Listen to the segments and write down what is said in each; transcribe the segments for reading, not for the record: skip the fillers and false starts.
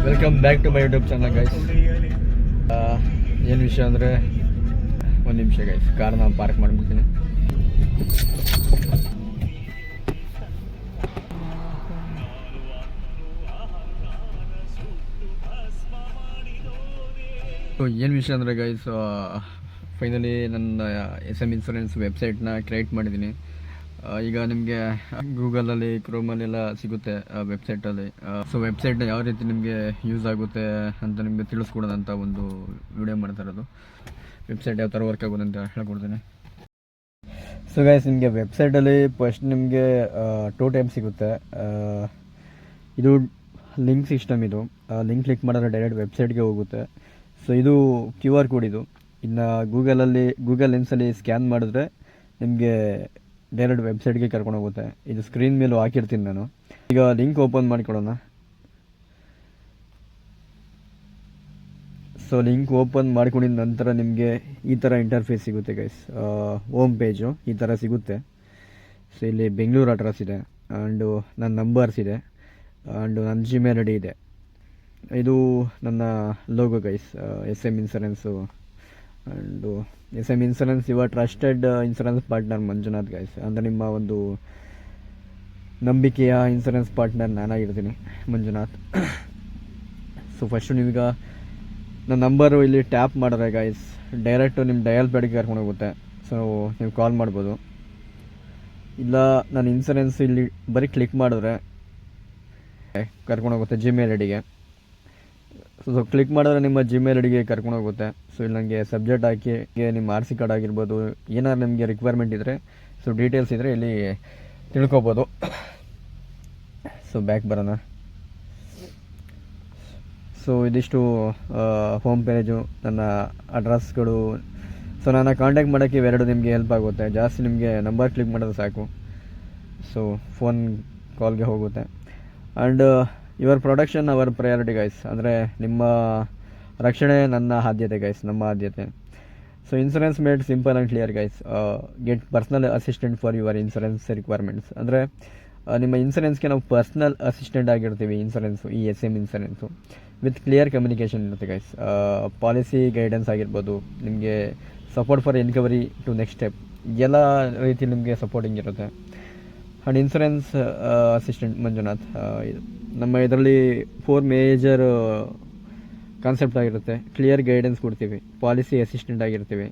Welcome back to my YouTube channel guys. ಏನು ವಿಷಯ ಅಂದರೆ, ಒಂದು ನಿಮಿಷ ಗೈಸ್, ಕಾರ್ನ ಪಾರ್ಕ್ ಮಾಡಿಬಿಡ್ತೀನಿ. ಏನು ವಿಷಯ ಅಂದರೆ ಗೈಸ್, ಫೈನಲಿ ನನ್ನ SM ಇನ್ಸೂರೆನ್ಸ್ ವೆಬ್ಸೈಟ್ನ ಕ್ರಿಯೇಟ್ ಮಾಡಿದ್ದೀನಿ. ಈಗ ನಿಮಗೆ ಗೂಗಲಲ್ಲಿ, ಕ್ರೋಮಲ್ಲೆಲ್ಲ ಸಿಗುತ್ತೆ ವೆಬ್ಸೈಟಲ್ಲಿ. ಸೊ ವೆಬ್ಸೈಟ್ನ ಯಾವ ರೀತಿ ನಿಮಗೆ ಯೂಸ್ ಆಗುತ್ತೆ ಅಂತ ನಿಮಗೆ ತಿಳಿಸ್ಕೊಡೋದಂತ ಒಂದು ವಿಡಿಯೋ ಮಾಡ್ತಾ ಇರೋದು. ವೆಬ್ಸೈಟ್ ಯಾವ ಥರ ವರ್ಕ್ ಆಗೋದು ಅಂತ ಹೇಳ್ಕೊಡ್ತೀನಿ. ಸೊ ಗೈಸ್, ನಿಮಗೆ ವೆಬ್ಸೈಟಲ್ಲಿ ಫಸ್ಟ್ ನಿಮಗೆ 2 ಟೈಪ್ ಸಿಗುತ್ತೆ. ಇದು ಲಿಂಕ್ ಸಿಸ್ಟಮ್. ಇದು ಲಿಂಕ್ ಕ್ಲಿಕ್ ಮಾಡಿದ್ರೆ ಡೈರೆಕ್ಟ್ ವೆಬ್ಸೈಟ್ಗೆ ಹೋಗುತ್ತೆ. ಸೊ ಇದು QR ಕೋಡ್. ಇದು ಇನ್ನು ಗೂಗಲ್ ಲೆನ್ಸಲ್ಲಿ ಸ್ಕ್ಯಾನ್ ಮಾಡಿದ್ರೆ ನಿಮಗೆ ಡೈರೆಕ್ಟ್ ವೆಬ್ಸೈಟ್ಗೆ ಕರ್ಕೊಂಡು ಹೋಗುತ್ತೆ. ಇದು ಸ್ಕ್ರೀನ್ ಮೇಲೂ ಹಾಕಿರ್ತೀನಿ ನಾನು. ಈಗ ಲಿಂಕ್ ಓಪನ್ ಮಾಡಿಕೊಡೋಣ. ಸೊ ಲಿಂಕ್ ಓಪನ್ ಮಾಡ್ಕೊಂಡಿದ ನಂತರ ನಿಮಗೆ ಈ ಥರ ಇಂಟರ್ಫೇಸ್ ಸಿಗುತ್ತೆ ಗೈಸ್. ಹೋಮ್ ಪೇಜು ಈ ಥರ ಸಿಗುತ್ತೆ. ಸೊ ಇಲ್ಲಿ ಬೆಂಗಳೂರು ಅಡ್ರೆಸ್ ಇದೆ, ಆ್ಯಂಡು ನನ್ನ ನಂಬರ್ಸ್ ಇದೆ, ಆ್ಯಂಡು ನನ್ನ Gmail ID ಇದೆ. ಇದು ನನ್ನ logo guys, SM insurance. And SM insurance your trusted insurance partner Manjunath guys. ಅಂದರೆ ನಿಮ್ಮ ಒಂದು ನಂಬಿಕೆಯ ಇನ್ಸೂರೆನ್ಸ್ ಪಾರ್ಟ್ನರ್ ನಾನಾಗಿರ್ತೀನಿ, ಮಂಜುನಾಥ್. ಸೊ ಫಸ್ಟು ನೀವೀಗ ನನ್ನ ನಂಬರು ಇಲ್ಲಿ ಟ್ಯಾಪ್ ಮಾಡಿದ್ರೆ ಗೈಸ್ ಡೈರೆಕ್ಟು ನಿಮ್ಮ ಡಯಲ್ ಪ್ಯಾಡಿಗೆ ಕರ್ಕೊಂಡು ಹೋಗುತ್ತೆ. ಸೊ ನೀವು ಕಾಲ್ ಮಾಡ್ಬೋದು. ಇಲ್ಲ ನನ್ನ ಇನ್ಸೂರೆನ್ಸ್ ಇಲ್ಲಿ ಬರೀ ಕ್ಲಿಕ್ ಮಾಡಿದ್ರೆ ಕರ್ಕೊಂಡು ಹೋಗುತ್ತೆ Gmail IDಗೆ. ಸೊ ಕ್ಲಿಕ್ ಮಾಡಿದ್ರೆ ನಿಮ್ಮ Gmail IDಗೆ ಕರ್ಕೊಂಡು ಹೋಗುತ್ತೆ. ಸೊ ಇಲ್ಲಿ ನನಗೆ ಸಬ್ಜೆಕ್ಟ್ ಹಾಕಿ ನಿಮ್ಮ RC ಕಾರ್ಡ್ ಆಗಿರ್ಬೋದು, ಏನಾದ್ರು ನಿಮಗೆ ರಿಕ್ವೈರ್ಮೆಂಟ್ ಇದ್ದರೆ, ಸೊ ಡೀಟೇಲ್ಸ್ ಇದ್ದರೆ ಇಲ್ಲಿ ತಿಳ್ಕೊಬೋದು. ಸೊ ಬ್ಯಾಕ್ ಬರೋಣ. ಸೊ ಇದಿಷ್ಟು ಹೋಮ್ ಪೇಜು, ನನ್ನ ಅಡ್ರೆಸ್ಗಳು. ಸೊ ನನ್ನ ಕಾಂಟ್ಯಾಕ್ಟ್ ಮಾಡೋಕ್ಕೆ ಇವೆರಡು ನಿಮಗೆ ಹೆಲ್ಪ್ ಆಗುತ್ತೆ. ಜಾಸ್ತಿ ನಿಮಗೆ ನಂಬರ್ ಕ್ಲಿಕ್ ಮಾಡಿದ್ರೆ ಸಾಕು, ಸೊ ಫೋನ್ ಕಾಲ್ಗೆ ಹೋಗುತ್ತೆ. And your protection our priority guys. ಅಂದರೆ ನಿಮ್ಮ ರಕ್ಷಣೆ ನನ್ನ ಆದ್ಯತೆ ಗೈಸ್, ನಮ್ಮ ಆದ್ಯತೆ. So insurance made simple and clear guys. Get personal assistant for your insurance requirements. ಅಂದರೆ ನಿಮ್ಮ ಇನ್ಸೂರೆನ್ಸ್ಗೆ ನಾವು ಪರ್ಸ್ನಲ್ ಅಸಿಸ್ಟೆಂಟ್ ಆಗಿರ್ತೀವಿ. ಇನ್ಸೂರೆನ್ಸು, ಈ SM insurance with clear communication ಇರುತ್ತೆ ಗೈಸ್. ಪಾಲಿಸಿ ಗೈಡೆನ್ಸ್ ಆಗಿರ್ಬೋದು, ನಿಮಗೆ support for enquiry to next step, ಎಲ್ಲ ರೀತಿ ನಿಮಗೆ ಸಪೋರ್ಟಿಂಗ್ ಇರುತ್ತೆ. And insurance assistant Manjunath. ನಮ್ಮ ಇದರಲ್ಲಿ 4 ಮೇಜರ್ ಕಾನ್ಸೆಪ್ಟ್ ಆಗಿರುತ್ತೆ. ಕ್ಲಿಯರ್ ಗೈಡೆನ್ಸ್ ಕೊಡ್ತೀವಿ, ಪಾಲಿಸಿ ಅಸಿಸ್ಟೆಂಟ್ ಆಗಿರ್ತೀವಿ,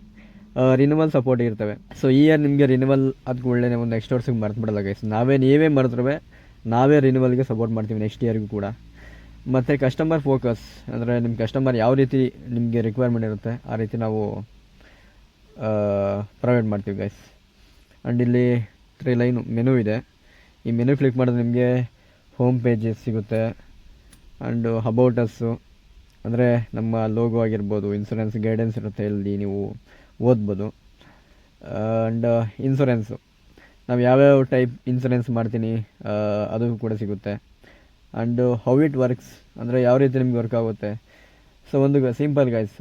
ರಿನಿವಲ್ ಸಪೋರ್ಟ್ ಇರ್ತವೆ. ಸೊ ಈ ಇಯರ್ ನಿಮಗೆ ರಿನಿವಲ್ ಅದು ಒಳ್ಳೆ ಒಂದು ನೆಕ್ಸ್ಟ್ ವರ್ಷಕ್ಕೆ ಮರೆತುಬಿಡಲ್ಲ ಗೈಸ್. ನೀವೇ ಮರೆತರೆ ನಾವೇ ರಿನಿವಲ್ಗೆ ಸಪೋರ್ಟ್ ಮಾಡ್ತೀವಿ ನೆಕ್ಸ್ಟ್ ಇಯರ್ಗೂ ಕೂಡ. ಮತ್ತು ಕಸ್ಟಮರ್ ಫೋಕಸ್, ಅಂದರೆ ನಿಮ್ಮ ಕಸ್ಟಮರ್ ಯಾವ ರೀತಿ ನಿಮಗೆ ರಿಕ್ವೈರ್ಮೆಂಟ್ ಇರುತ್ತೆ ಆ ರೀತಿ ನಾವು ಪ್ರೊವೈಡ್ ಮಾಡ್ತೀವಿ ಗೈಸ್. ಆ್ಯಂಡ್ ಇಲ್ಲಿ 3 ಲೈನು ಮೆನು ಇದೆ. ಈ ಮೆನು ಕ್ಲಿಕ್ ಮಾಡಿದ್ರೆ ನಿಮಗೆ ಹೋಮ್ ಪೇಜಸ್ ಸಿಗುತ್ತೆ. ಆ್ಯಂಡ್ ಅಬೌಟ್ ಅಸ್ಸು, ಅಂದರೆ ನಮ್ಮ ಲೋಗೋ ಆಗಿರ್ಬೋದು, ಇನ್ಸೂರೆನ್ಸ್ ಗೈಡೆನ್ಸ್ ಇರುತ್ತೆ, ಇಲ್ಲಿ ನೀವು ಓದ್ಬೋದು. ಆ್ಯಂಡ್ ಇನ್ಸೂರೆನ್ಸು, ನಾವು ಯಾವ್ಯಾವ ಟೈಪ್ ಇನ್ಸೂರೆನ್ಸ್ ಮಾಡ್ತೀನಿ ಅದು ಕೂಡ ಸಿಗುತ್ತೆ. ಆ್ಯಂಡ್ ಹೌ ಇಟ್ ವರ್ಕ್ಸ್, ಅಂದರೆ ಯಾವ ರೀತಿ ನಿಮ್ಗೆ ವರ್ಕ್ ಆಗುತ್ತೆ. ಸೊ ಒಂದು ಸಿಂಪಲ್ ಗೈಸ್,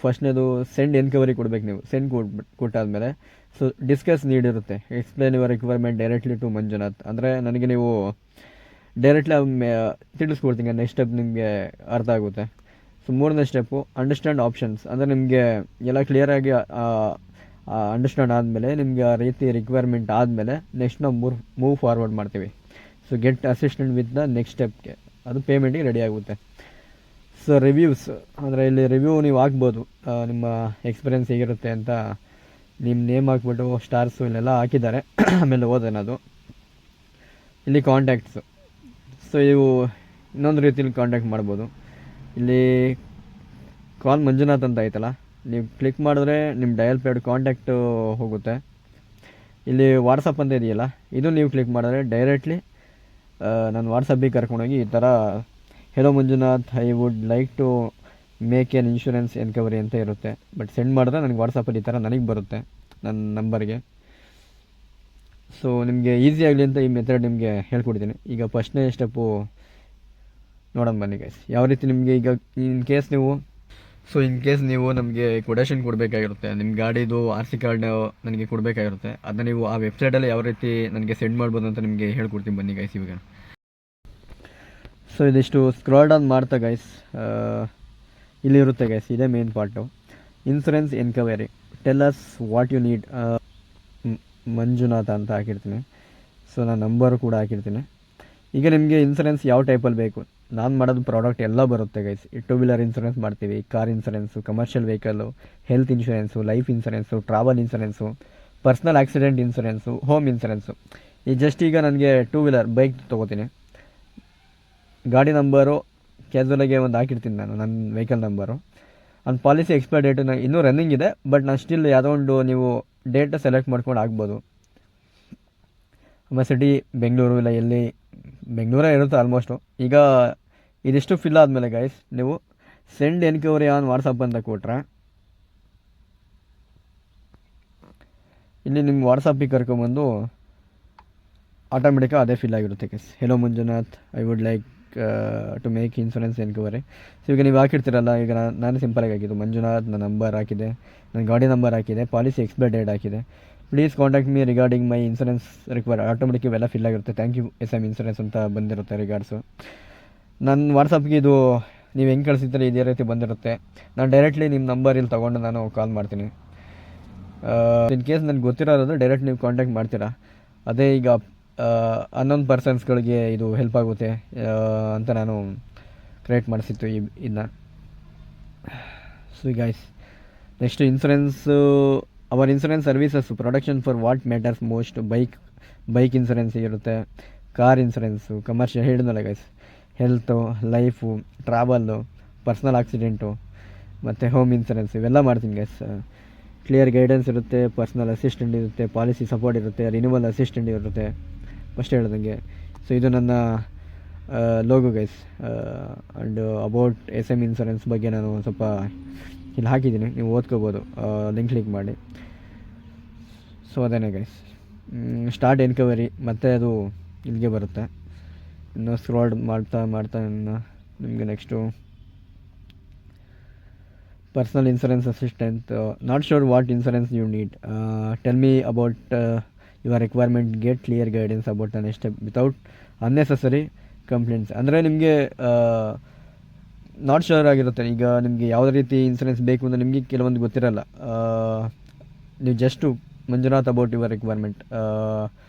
ಫಸ್ಟ್ನೇದು ಸೆಂಡ್ ಎನ್ಕವರಿ ಕೊಡಬೇಕು ನೀವು. ಸೆಂಡ್ ಕೊಟ್ಟಾದಮೇಲೆ ಸೊ ಡಿಸ್ಕಸ್ ನೀಡ್ ಇರುತ್ತೆ. Explain your requirement directly to Manjunath. ಅಂದರೆ ನನಗೆ ನೀವು ಡೈರೆಕ್ಟ್ಲಿ ತಿಳಿಸ್ಕೊಡ್ತೀನಿ, ನೆಕ್ಸ್ಟ್ ಸ್ಟೆಪ್ ನಿಮಗೆ ಅರ್ಥ ಆಗುತ್ತೆ. ಸೊ 3ನೇ ಸ್ಟೆಪ್ಪು ಅಂಡರ್ಸ್ಟ್ಯಾಂಡ್ ಆಪ್ಷನ್ಸ್. ಅಂದರೆ ನಿಮಗೆ ಎಲ್ಲ ಕ್ಲಿಯರಾಗಿ ಅಂಡರ್ಸ್ಟ್ಯಾಂಡ್ ಆದಮೇಲೆ, ನಿಮಗೆ ಆ ರೀತಿ ರಿಕ್ವೈರ್ಮೆಂಟ್ ಆದಮೇಲೆ ನೆಕ್ಸ್ಟ್ ನಾವು ಮೂವ್ ಫಾರ್ವರ್ಡ್ ಮಾಡ್ತೀವಿ. So get assistant with the next ಸ್ಟೆಪ್ಗೆ, ಅದು ಪೇಮೆಂಟಿಗೆ ರೆಡಿ ಆಗುತ್ತೆ. ಸೊ ರಿವ್ಯೂಸ್, ಅಂದರೆ ಇಲ್ಲಿ ರಿವ್ಯೂ ನೀವು ಹಾಕ್ಬೋದು, ನಿಮ್ಮ ಎಕ್ಸ್ಪೀರಿಯೆನ್ಸ್ ಹೇಗಿರುತ್ತೆ ಅಂತ ನಿಮ್ಮ ನೇಮ್ ಹಾಕ್ಬಿಟ್ಟು ಸ್ಟಾರ್ಸು ಇಲ್ಲೆಲ್ಲ ಹಾಕಿದ್ದಾರೆ. ಆಮೇಲೆ ಓದೋಣದು. ಇಲ್ಲಿ ಕಾಂಟ್ಯಾಕ್ಟ್ಸು, ಸೊ ಇವು ಇನ್ನೊಂದು ರೀತಿಯಲ್ಲಿ ಕಾಂಟ್ಯಾಕ್ಟ್ ಮಾಡ್ಬೋದು. ಇಲ್ಲಿ ಕಾಲ್ ಮಂಜುನಾಥ್ ಅಂತ ಐತಲ್ಲ, ನೀವು ಕ್ಲಿಕ್ ಮಾಡಿದ್ರೆ ನಿಮ್ಮ ಡಯಲ್ ಪ್ಯಾಡ್ ಕಾಂಟ್ಯಾಕ್ಟು ಹೋಗುತ್ತೆ. ಇಲ್ಲಿ ವಾಟ್ಸಪ್ ಅಂತ ಇದೆಯಲ್ಲ, ಇದು ನೀವು ಕ್ಲಿಕ್ ಮಾಡಿದ್ರೆ ಡೈರೆಕ್ಟ್ಲಿ ನಾನು ವಾಟ್ಸಪ್ಪಿಗೆ ಕರ್ಕೊಂಡೋಗಿ ಈ ಥರ hello Manjunath, I would like to make an insurance enquiry ಅಂತ ಇರುತ್ತೆ. ಬಟ್ ಸೆಂಡ್ ಮಾಡಿದ್ರೆ ನನಗೆ ವಾಟ್ಸಪ್ಪಲ್ಲಿ ಈ ಥರ ನನಗೆ ಬರುತ್ತೆ ನನ್ನ ನಂಬರ್ಗೆ. ಸೊ ನಿಮಗೆ ಈಸಿ ಆಗಲಿ ಅಂತ ಈ ಮೆಥಡ್ ನಿಮಗೆ ಹೇಳ್ಕೊಡ್ತೀನಿ. ಈಗ ಫಸ್ಟ್ನೇ ಸ್ಟೆಪ್ಪು ನೋಡೋಣ ಬನ್ನಿ ಗೈಸ್. ಯಾವ ರೀತಿ ನಿಮಗೆ ಈಗ ಇನ್ ಕೇಸ್ ನೀವು ನಮಗೆ ಕೊಟೇಶನ್ ಕೊಡಬೇಕಾಗಿರುತ್ತೆ. ನಿಮ್ಮ ಗಾಡಿದು RC ಕಾರ್ಡ್ ನನಗೆ ಕೊಡಬೇಕಾಗಿರುತ್ತೆ. ಅದನ್ನ ನೀವು ಆ ವೆಬ್ಸೈಟಲ್ಲಿ ಯಾವ ರೀತಿ ನನಗೆ ಸೆಂಡ್ ಮಾಡ್ಬೋದು ಅಂತ ನಿಮಗೆ ಹೇಳ್ಕೊಡ್ತೀನಿ ಬನ್ನಿ ಗೈಸ್ ಇವಾಗ. ಸೊ ಇದಿಷ್ಟು ಸ್ಕ್ರಾಲ್ ಡೌನ್ ಮಾಡ್ತಾ ಗೈಸ್ ಇಲ್ಲಿರುತ್ತೆ ಗೈಸ್, ಇದೇ main part. Insurance enquiry, tell us what you need. Manjunath ಅಂತ ಹಾಕಿರ್ತೀನಿ. ಸೊ ನಾನು ನಂಬರು ಕೂಡ ಹಾಕಿರ್ತೀನಿ. ಈಗ ನಿಮಗೆ ಇನ್ಸೂರೆನ್ಸ್ ಯಾವ ಟೈಪಲ್ಲಿ ಬೇಕು, ನಾನು ಮಾಡೋದು ಪ್ರಾಡಕ್ಟ್ ಎಲ್ಲ ಬರುತ್ತೆ ಗೈಸ್. ಟೂ ವೀಲರ್ ಇನ್ಸೂರೆನ್ಸ್ ಮಾಡ್ತೀವಿ, car insurance, commercial vehicle, health insurance, life insurance, travel insurance, personal accident insurance, home insurance. ಈ ಜಸ್ಟ್ ಈಗ ನನಗೆ ಟೂ ವೀಲರ್ ಬೈಕ್ ತೊಗೋತೀನಿ, ಗಾಡಿ ನಂಬರು ಕ್ಯಾಸುವಲಾಗೆ ಒಂದು ಹಾಕಿರ್ತೀನಿ ನಾನು, ನನ್ನ ವೆಹಿಕಲ್ ನಂಬರು. ನನ್ನ ಪಾಲಿಸಿ ಎಕ್ಸ್ಪೈರ್ ಡೇಟು ಇನ್ನೂ ರನ್ನಿಂಗ್ ಇದೆ, ಬಟ್ ನಾನು ಸ್ಟಿಲ್ ಯಾವುದೋ ಒಂದು ನೀವು ಡೇಟ ಸೆಲೆಕ್ಟ್ ಮಾಡ್ಕೊಂಡು ಆಗ್ಬೋದು. ನಮ್ಮ ಸಿಟಿ ಬೆಂಗಳೂರು ಇಲ್ಲ ಎಲ್ಲಿ, ಬೆಂಗಳೂರೇ ಇರುತ್ತೆ ಆಲ್ಮೋಸ್ಟು. ಈಗ ಇದಿಷ್ಟು ಫಿಲ್ ಆದಮೇಲೆ ಗೈಸ್ ನೀವು ಸೆಂಡ್ ಎನ್ಕ್ವೈರಿ ಆನ್ ವಾಟ್ಸಪ್ ಅಂತ ಕೊಟ್ರೆ ಇಲ್ಲಿ ನಿಮ್ಮ ವಾಟ್ಸಪ್ಪಿಗೆ ಕರ್ಕೊಂಬಂದು ಆಟೋಮೆಟಿಕಾಗಿ ಅದೇ ಫಿಲ್ ಆಗಿರುತ್ತೆ guys. Hello Manjunath, I would like to make insurance enquiry. So ಈಗ ನೀವು ಹಾಕಿರ್ತೀರಲ್ಲ, ಈಗ ನಾನು ಸಿಂಪಲಾಗಿ ಹಾಕಿದ್ದು ಮಂಜುನಾಥ್, ನನ್ನ ನಂಬರ್ ಹಾಕಿದೆ, ನನ್ನ ಗಾಡಿ ನಂಬರ್ ಹಾಕಿದೆ, ಪಾಲಿಸಿ ಎಕ್ಸ್ಪೈರ್ ಡೇಟ್ ಹಾಕಿದೆ. Please contact me regarding my insurance require. Automatic ಇವೆಲ್ಲ ಫಿಲ್ ಆಗಿರುತ್ತೆ. ಥ್ಯಾಂಕ್ ಯು SM ಇನ್ಸೂರೆನ್ಸ್ ಅಂತ ಬಂದಿರುತ್ತೆ ರಿಗಾರ್ಡ್ಸು. ನನ್ನ ವಾಟ್ಸಪ್ಗೆ ಇದು ನೀವು ಹೆಂಗೆ ಕಳಿಸಿದ್ರೆ ಇದೇ ರೀತಿ ಬಂದಿರುತ್ತೆ. ನಾನು ಡೈರೆಕ್ಟ್ಲಿ ನಿಮ್ಮ ನಂಬರ್ ಇಲ್ಲಿ ತೊಗೊಂಡು ನಾನು ಕಾಲ್ ಮಾಡ್ತೀನಿ. ಇನ್ ಕೇಸ್ ನನಗೆ ಗೊತ್ತಿರೋದು ಡೈರೆಕ್ಟ್ ನೀವು ಕಾಂಟ್ಯಾಕ್ಟ್ ಮಾಡ್ತೀರಾ. ಅದೇ ಈಗ ಅನ್ನೊಂದು ಪರ್ಸನ್ಸ್ಗಳಿಗೆ ಇದು ಹೆಲ್ಪ್ ಆಗುತ್ತೆ ಅಂತ ನಾನು ಕ್ರಿಯೇಟ್ ಮಾಡಿಸಿತ್ತು ಇದನ್ನ. So guys next insurance, our insurance services production for what matters most. Bike insurance ಇರುತ್ತೆ, ಕಾರ್ ಇನ್ಸೂರೆನ್ಸು, ಕಮರ್ಷಿಯಲ್ ಹೇಳಿದ್ನಲ್ಲ guys, health, life, travel, personal accident ಮತ್ತು ಹೋಮ್ ಇನ್ಸೂರೆನ್ಸ್ ಇವೆಲ್ಲ ಮಾಡ್ತೀನಿ ಗೈಸ್. ಕ್ಲಿಯರ್ ಗೈಡೆನ್ಸ್ ಇರುತ್ತೆ, ಪರ್ಸ್ನಲ್ ಅಸಿಸ್ಟೆಂಟ್ ಇರುತ್ತೆ, policy support ಇರುತ್ತೆ, renewal assistant ಇರುತ್ತೆ first ಹೇಳ್ದಂಗೆ. ಸೊ ಇದು ನನ್ನ logo guys. And about SM insurance ಬಗ್ಗೆ ನಾನು ಒಂದು ಸ್ವಲ್ಪ ಇಲ್ಲಿ ಹಾಕಿದ್ದೀನಿ, ನೀವು ಓದ್ಕೋಬೋದು ಲಿಂಕ್ ಕ್ಲಿಕ್ ಮಾಡಿ. ಸೊ ಅದೇನೇ ಗೈಸ್, ಸ್ಟಾರ್ಟ್ ಎನ್ಕ್ವೈರಿ ಮತ್ತು ಅದು ಇಲ್ಲಿಗೆ ಬರುತ್ತೆ. ಇನ್ನು ಸ್ಕ್ರಾಲ್ ಮಾಡ್ತಾ ಇನ್ನು ನಿಮಗೆ next personal insurance assistant, not sure what insurance you need, tell me about your requirement, get clear guidance about the next step without unnecessary complaints. ಅಂದರೆ ನಿಮಗೆ ನಾಟ್ ಶೋರ್ ಆಗಿರುತ್ತೆ. ಈಗ ನಿಮಗೆ ಯಾವುದೇ ರೀತಿ ಇನ್ಸೂರೆನ್ಸ್ ಬೇಕು ಅಂದರೆ ನಿಮಗೆ ಕೆಲವೊಂದು ಗೊತ್ತಿರಲ್ಲ. ನೀವು just Manjunath about your requirement,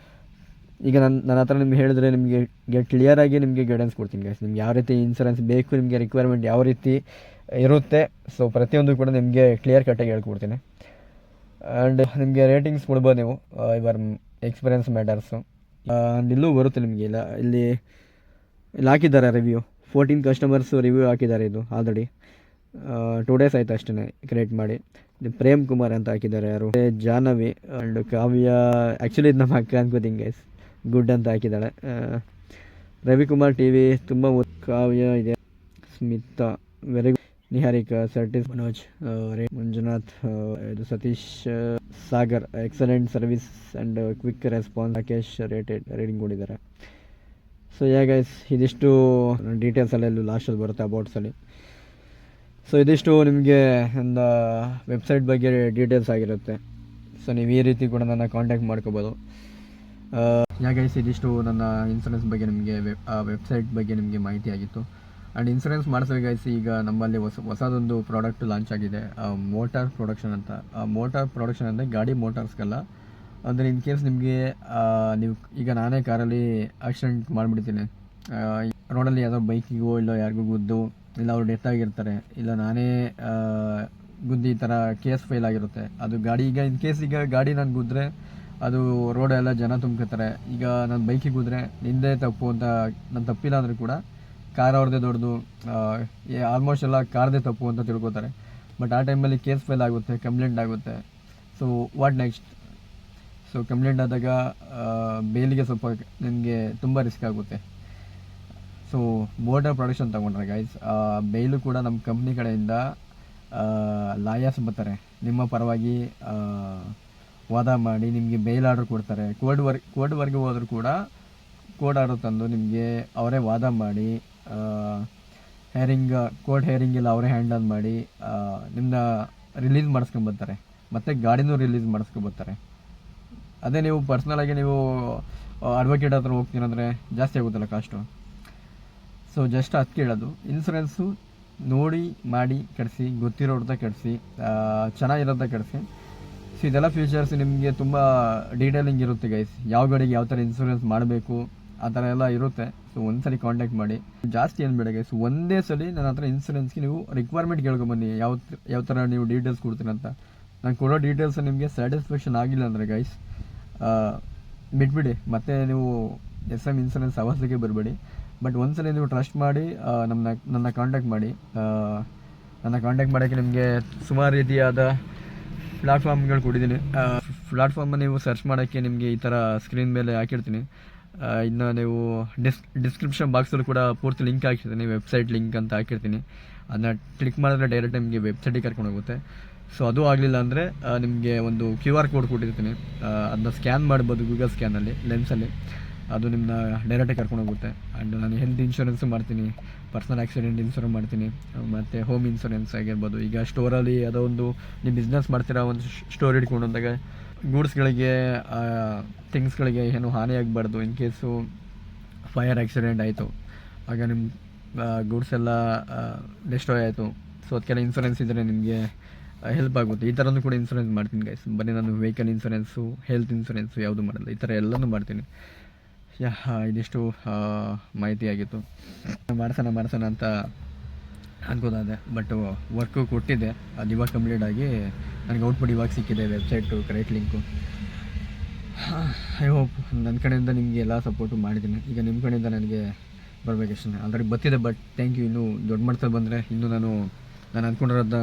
ಈಗ ನನ್ನ ಹತ್ರ ನಿಮ್ಗೆ ಹೇಳಿದ್ರೆ ನಿಮಗೆ ಕ್ಲಿಯರಾಗಿ ನಿಮಗೆ ಗೈಡೆನ್ಸ್ ಕೊಡ್ತೀನಿ ಗೈಸ್. ನಿಮ್ಗೆ ಯಾವ ರೀತಿ ಇನ್ಸೂರೆನ್ಸ್ ಬೇಕು, ನಿಮಗೆ ರಿಕ್ವೈರ್ಮೆಂಟ್ ಯಾವ ರೀತಿ ಇರುತ್ತೆ, ಸೊ ಪ್ರತಿಯೊಂದು ಕೂಡ ನಿಮಗೆ ಕ್ಲಿಯರ್ ಕಟ್ಟಾಗಿ ಹೇಳ್ಕೊಡ್ತೀನಿ. ಆ್ಯಂಡ್ ನಿಮಗೆ ರೇಟಿಂಗ್ಸ್ ಕೊಡ್ಬೋದು ನೀವು, ಯುವರ್ ಎಕ್ಸ್ಪೀರಿಯನ್ಸ್ ಮ್ಯಾಟರ್ಸು. ಇಲ್ಲೂ ಬರುತ್ತೆ ನಿಮಗೆ, ಇಲ್ಲಿ ಹಾಕಿದ್ದಾರೆ ರಿವ್ಯೂ, 14 ಕಸ್ಟಮರ್ಸು ರಿವ್ಯೂ ಹಾಕಿದ್ದಾರೆ. ಇದು ಆಲ್ರೆಡಿ 2 ಡೇಸ್ ಆಯಿತು ಅಷ್ಟೇ ಕ್ರಿಯೇಟ್ ಮಾಡಿ. ಪ್ರೇಮ್ ಕುಮಾರ್ ಅಂತ ಹಾಕಿದ್ದಾರೆ, ಯಾರು ಜಾಹ್ನವಿ ಆ್ಯಂಡ್ ಕಾವ್ಯ. ಆ್ಯಕ್ಚುಲಿ ಇದು ನಮ್ಮ ಅಕ್ಕ ಅನ್ಕೋತೀನಿ ಗೈಸ್, ಗುಡ್ ಅಂತ ಹಾಕಿದ್ದಾಳೆ. ರವಿಕುಮಾರ್ TV ತುಂಬ ಕಾವ್ಯ ಇದೆ, ಸ್ಮಿತಾ ವೆರಿ ಗುಡ್, ನಿಹಾರಿಕಾ, ಸರ್ಟಿಸ್, ಮನೋಜ್, ಮಂಜುನಾಥ್, ಇದು Satish, Sagar excellent service and quick response, Rakesh rating ಕೊಟ್ಟಿದ್ದಾರೆ. ಸೊ ಗೈಸ್ ಇದಿಷ್ಟು ಡೀಟೇಲ್ಸಲ್ಲೆಲ್ಲೂ ಲಾಸ್ಟಲ್ಲಿ ಬರುತ್ತೆ ಅಬೌಟ್ಸಲ್ಲಿ. ಸೊ ಇದಿಷ್ಟು ನಿಮಗೆ ನನ್ನ ವೆಬ್ಸೈಟ್ ಬಗ್ಗೆ ಡೀಟೇಲ್ಸ್ ಆಗಿರುತ್ತೆ. ಸೊ ನೀವು ಈ ರೀತಿ ಕೂಡ ನನ್ನ ಕಾಂಟ್ಯಾಕ್ಟ್ ಮಾಡ್ಕೋಬೋದು. ಗೈಸ್ ಇದಿಷ್ಟು ನನ್ನ ಇನ್ಸೂರೆನ್ಸ್ ಬಗ್ಗೆ ನಿಮಗೆ ವೆಬ್ಸೈಟ್ ಬಗ್ಗೆ ನಿಮಗೆ ಮಾಹಿತಿ ಆಗಿತ್ತು. ಆ್ಯಂಡ್ ಇನ್ಸೂರೆನ್ಸ್ ಮಾಡಿಸೋ ಗೈಸ್ ಈಗ ನಮ್ಮಲ್ಲಿ ಹೊಸದೊಂದು ಪ್ರಾಡಕ್ಟ್ ಲಾಂಚ್ ಆಗಿದೆ, ಮೋಟಾರ್ ಪ್ರೊಡಕ್ಷನ್ ಅಂತ. ಮೋಟಾರ್ ಪ್ರೊಡಕ್ಷನ್ ಅಂದರೆ ಗಾಡಿ ಮೋಟಾರ್ಸ್ಗೆಲ್ಲ. ಅಂದರೆ ಇನ್ ಕೇಸ್ ನಿಮಗೆ ನೀವು ಈಗ ನಾನೇ ಕಾರಲ್ಲಿ ಆಕ್ಸಿಡೆಂಟ್ ಮಾಡಿಬಿಡ್ತೀನಿ, ರೋಡಲ್ಲಿ ಯಾವುದೋ ಬೈಕಿಗೋ ಇಲ್ಲ ಯಾರಿಗೂ ಗುದ್ದು, ಇಲ್ಲ ಅವ್ರು ಡೆತ್ ಆಗಿರ್ತಾರೆ, ಇಲ್ಲ ನಾನೇ ಗುದ್ದು ಈ ಥರ ಕೇಸ್ ಫೈಲ್ ಆಗಿರುತ್ತೆ. ಅದು ಗಾಡಿ ಈಗ ಇನ್ ಕೇಸ್ ಈಗ ಗಾಡಿ ನಾನು ಗುದ್ದರೆ ಅದು ರೋಡೆಲ್ಲ ಜನ ತುಂಬ್ಕೊತಾರೆ. ಈಗ ನಾನು ಬೈಕಿಗೆ ಗುದ್ರೆ ನಿಂದೇ ತಪ್ಪು ಅಂತ ನಾನು ತಪ್ಪಿಲ್ಲ ಅಂದರೂ ಕೂಡ ಕಾರ್ ಅವ್ರದ್ದೇ ದೊಡ್ಡದು, ಆಲ್ಮೋಸ್ಟ್ ಎಲ್ಲ ಕಾರ್ದೇ ತಪ್ಪು ಅಂತ ತಿಳ್ಕೊತಾರೆ. ಬಟ್ ಆ ಟೈಮಲ್ಲಿ ಕೇಸ್ ಫೈಲ್ ಆಗುತ್ತೆ, ಕಂಪ್ಲೇಂಟ್ ಆಗುತ್ತೆ. So what next? So complaint ಆದಾಗ ಬೇಲಿಗೆ ಸ್ವಲ್ಪ ನಿಮಗೆ ತುಂಬ ರಿಸ್ಕ್ ಆಗುತ್ತೆ. ಸೊ ಮೋಟಾರ್ ಪ್ರೊಡಕ್ಷನ್ ತೊಗೊಂಡ್ರೆ ಗೈಸ್ ಬೇಲು ಕೂಡ ನಮ್ಮ ಕಂಪ್ನಿ ಕಡೆಯಿಂದ ಲಾಯರ್ಸ್ ಬರ್ತಾರೆ, ನಿಮ್ಮ ಪರವಾಗಿ ವಾದ ಮಾಡಿ ನಿಮಗೆ ಬೇಲ್ ಆರ್ಡರ್ ಕೊಡ್ತಾರೆ. ಕೋರ್ಟ್ವರೆಗೆ ಹೋದರೂ ಕೂಡ ಕೋರ್ಟ್ ಆರ್ಡರ್ ತಂದು ನಿಮಗೆ ಅವರೇ ವಾದ ಮಾಡಿ ಕೋರ್ಟ್ ಹೇರಿಂಗೆಲ್ಲ ಅವರೇ ಹ್ಯಾಂಡಲ್ ಮಾಡಿ ನಿಮ್ಮನ್ನ ರಿಲೀಸ್ ಮಾಡಿಸ್ಕೊಂಬರ್ತಾರೆ, ಮತ್ತು ಗಾಡಿನೂ ರಿಲೀಸ್ ಮಾಡಿಸ್ಕೊಬರ್ತಾರೆ. ಅದೇ ನೀವು ಪರ್ಸ್ನಲಾಗಿ ನೀವು ಅಡ್ವೊಕೇಟ್ ಹತ್ರ ಹೋಗ್ತೀರಂದರೆ ಜಾಸ್ತಿ ಆಗುತ್ತಲ್ಲ ಕಾಸ್ಟು. ಸೊ ಜಸ್ಟ್ ಅದಕ್ಕೆ ಹೇಳೋದು, ಇನ್ಸೂರೆನ್ಸು ನೋಡಿ ಮಾಡಿ ಕಳಿಸಿ, ಗೊತ್ತಿರೋರ್ದ ಕಳಿಸಿ, ಚೆನ್ನಾಗಿರೋದ ಕಳಿಸಿ. ಸೊ ಇದೆಲ್ಲ ಫೀಚರ್ಸ್ ನಿಮಗೆ ತುಂಬ ಡೀಟೇಲಿಂಗ್ ಇರುತ್ತೆ ಗೈಸ್, ಯಾವ ಗಾಡಿಗೆ ಯಾವ ಥರ ಇನ್ಸೂರೆನ್ಸ್ ಮಾಡಬೇಕು ಆ ಥರ ಎಲ್ಲ ಇರುತ್ತೆ. ಸೊ ಒಂದ್ಸರಿ ಕಾಂಟ್ಯಾಕ್ಟ್ ಮಾಡಿ, ಜಾಸ್ತಿ ಏನು ಬೇಡ ಗೈಸ್, ಒಂದೇ ಸಲ ನನ್ನ ಹತ್ರ ಇನ್ಸೂರೆನ್ಸ್ಗೆ ನೀವು ರಿಕ್ವೈರ್ಮೆಂಟ್ ಕೇಳ್ಕೊಂಬನ್ನಿ, ಯಾವ ಥರ ನೀವು ಡೀಟೇಲ್ಸ್ ಕೊಡ್ತೀರಂತ. ನಾನು ಕೊಡೋ ಡೀಟೇಲ್ಸ್ ನಿಮಗೆ ಸ್ಯಾಟಿಸ್ಫ್ಯಾಕ್ಷನ್ ಆಗಿಲ್ಲ ಅಂದರೆ ಗೈಸ್ ಬಿಟ್ಬಿಡಿ, ಮತ್ತೆ ನೀವು SM ಇನ್ಸೂರೆನ್ಸ್ ಅವಶ್ಯಕ್ಕೆ ಬರಬೇಡಿ. ಬಟ್ ಒಂದ್ಸಲ ನೀವು ಟ್ರಸ್ಟ್ ಮಾಡಿ ನನ್ನ ಕಾಂಟ್ಯಾಕ್ಟ್ ಮಾಡಿ. ನನ್ನ ಕಾಂಟ್ಯಾಕ್ಟ್ ಮಾಡೋಕ್ಕೆ ನಿಮಗೆ ಸುಮಾರು ರೀತಿಯಾದ ಪ್ಲ್ಯಾಟ್ಫಾರ್ಮ್ಗಳು ಕೊಟ್ಟಿದ್ದೀನಿ. ಪ್ಲ್ಯಾಟ್ಫಾರ್ಮ ನೀವು ಸರ್ಚ್ ಮಾಡೋಕ್ಕೆ ನಿಮಗೆ ಈ ಥರ ಸ್ಕ್ರೀನ್ ಮೇಲೆ ಹಾಕಿರ್ತೀನಿ. ಇನ್ನು ನೀವು ಡಿಸ್ಕ್ರಿಪ್ಷನ್ ಬಾಕ್ಸಲ್ಲೂ ಕೂಡ ಪೂರ್ತಿ ಲಿಂಕ್ ಹಾಕಿರ್ತೀನಿ, ವೆಬ್ಸೈಟ್ ಲಿಂಕ್ ಅಂತ ಹಾಕಿರ್ತೀನಿ. ಅದನ್ನ ಕ್ಲಿಕ್ ಮಾಡಿದ್ರೆ ಡೈರೆಕ್ಟ್ ನಿಮಗೆ ವೆಬ್ಸೈಟಿಗೆ ಕರ್ಕೊಂಡು ಹೋಗುತ್ತೆ. ಸೊ ಅದು ಆಗಲಿಲ್ಲ ಅಂದರೆ ನಿಮಗೆ ಒಂದು QR ಕೋಡ್ ಕೊಟ್ಟಿರ್ತೀನಿ, ಅದನ್ನ ಸ್ಕ್ಯಾನ್ ಮಾಡ್ಬೋದು ಗೂಗಲ್ ಸ್ಕ್ಯಾನಲ್ಲಿ, ಲೆನ್ಸಲ್ಲಿ. ಅದು ನಿಮ್ಮನ್ನ ಡೈರೆಕ್ಟಾಗಿ ಕರ್ಕೊಂಡು ಹೋಗುತ್ತೆ. ಆ್ಯಂಡ್ ನಾನು ಹೆಲ್ತ್ ಇನ್ಶೂರೆನ್ಸು ಮಾಡ್ತೀನಿ, ಪರ್ಸನಲ್ ಆಕ್ಸಿಡೆಂಟ್ ಇನ್ಶೂರೆನ್ಸ್ ಮಾಡ್ತೀನಿ, ಮತ್ತು ಹೋಮ್ ಇನ್ಶೂರೆನ್ಸ್ ಆಗಿರ್ಬೋದು. ಈಗ ಸ್ಟೋರಲ್ಲಿ ಅದೋ ಒಂದು ನೀವು ಬಿಸ್ನೆಸ್ ಮಾಡ್ತೀರಾ, ಒಂದು ಸ್ಟೋರ್ ಇಟ್ಕೊಂಡು ಅಂದಾಗ ಗೂಡ್ಸ್ಗಳಿಗೆ ಥಿಂಗ್ಸ್ಗಳಿಗೆ ಏನು ಹಾನಿ ಆಗಬಾರ್ದು. ಇನ್ ಕೇಸು ಫೈರ್ ಆಕ್ಸಿಡೆಂಟ್ ಆಯಿತು, ಆಗ ನಿಮ್ಮ ಗೂಡ್ಸ್ ಎಲ್ಲ ಡೆಸ್ಟ್ರಾಯ್ ಆಯಿತು. ಸೊ ಅದಕ್ಕೆಲ್ಲ ಇನ್ಶೂರೆನ್ಸ್ ಇದ್ದರೆ ನಿಮಗೆ ಹೆಲ್ಪ್ ಆಗುತ್ತೆ. ಈ ಥರನೂ ಕೂಡ ಇನ್ಶೂರೆನ್ಸ್ ಮಾಡ್ತೀನಿ ಗೈಸ್. ಬರೀ ನಾನು ವೆಹಿಕಲ್ ಇನ್ಶೂರೆನ್ಸು, ಹೆಲ್ತ್ ಇನ್ಶೂರೆನ್ಸು ಯಾವುದೂ ಮಾಡಲ್ಲ, ಈ ಥರ ಎಲ್ಲನೂ ಮಾಡ್ತೀನಿ. ಇದಿಷ್ಟು ಮಾಹಿತಿ ಆಗಿತ್ತು. ಮಾಡ್ಸೋಣ ಅಂತ ಅನ್ಕೋದಾದೆ, ಬಟ್ ವರ್ಕು ಕೊಟ್ಟಿದ್ದೆ, ಅದು ಇವಾಗ ಕಂಪ್ಲೀಟ್ ಆಗಿ ನನಗೆ ಔಟ್ಪುಟ್ ಇವಾಗ ಸಿಕ್ಕಿದೆ, website correct link. I hope ನನ್ನ ಕಡೆಯಿಂದ ನಿಮಗೆ ಎಲ್ಲ ಸಪೋರ್ಟು ಮಾಡಿದ್ದೀನಿ. ಈಗ ನಿಮ್ಮ ಕಡೆಯಿಂದ ನನಗೆ ಬರಬೇಕಷ್ಟೇ, ಆಲ್ರೆಡಿ ಬರ್ತಿದೆ. But thank you. ಇನ್ನೂ ದೊಡ್ಡ ಮಟ್ಟದಲ್ಲಿ ಬಂದರೆ ಇನ್ನೂ ನಾನು ಅಂದ್ಕೊಂಡಿರೋದನ್ನ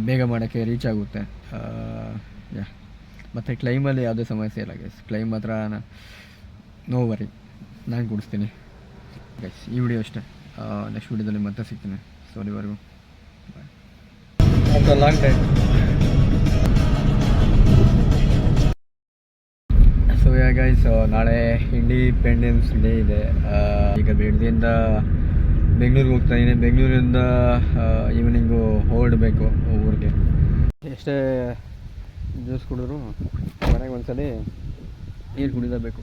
ಬೇಗ ಮಾಡೋಕ್ಕೆ ರೀಚ್ ಆಗುತ್ತೆ. ಮತ್ತು ಕ್ಲೈಮಲ್ಲಿ ಯಾವುದೇ ಸಮಸ್ಯೆ ಇಲ್ಲ ಗೈಸ್, ಕ್ಲೈಮ್ ಮಾತ್ರ ನೋ ವರಿ, ನಾನು ಕೊಡಿಸ್ತೀನಿ ಗೈಸ್. ಈ ವಿಡಿಯೋ ಅಷ್ಟೇ, ನೆಕ್ಸ್ಟ್ ವಿಡಿಯೋದಲ್ಲಿ ಮತ್ತೆ ಸಿಗ್ತೀನಿ. ಸೊ ಅಲ್ಲಿವರೆಗೂ after long time. So guys, ನಾಳೆ ಇಂಡಿಪೆಂಡೆನ್ಸ್ ಡೇ ಇದೆ. ಈಗ ಬೆಳಗ್ಗೆಯಿಂದ ಬೆಂಗಳೂರಿಗೆ ಹೋಗ್ತಾಯಿದ್ದೀನಿ. ಬೆಂಗಳೂರಿಂದ ಈವ್ನಿಂಗು ಹೊರಡಬೇಕು ಊರಿಗೆ. ಎಷ್ಟೇ ಜ್ಯೂಸ್ ಕುಡಿದ್ರು ಮನೆಗೆ ಒಂದ್ಸಲ ನೀರು ಕುಡಿಲೇಬೇಕು.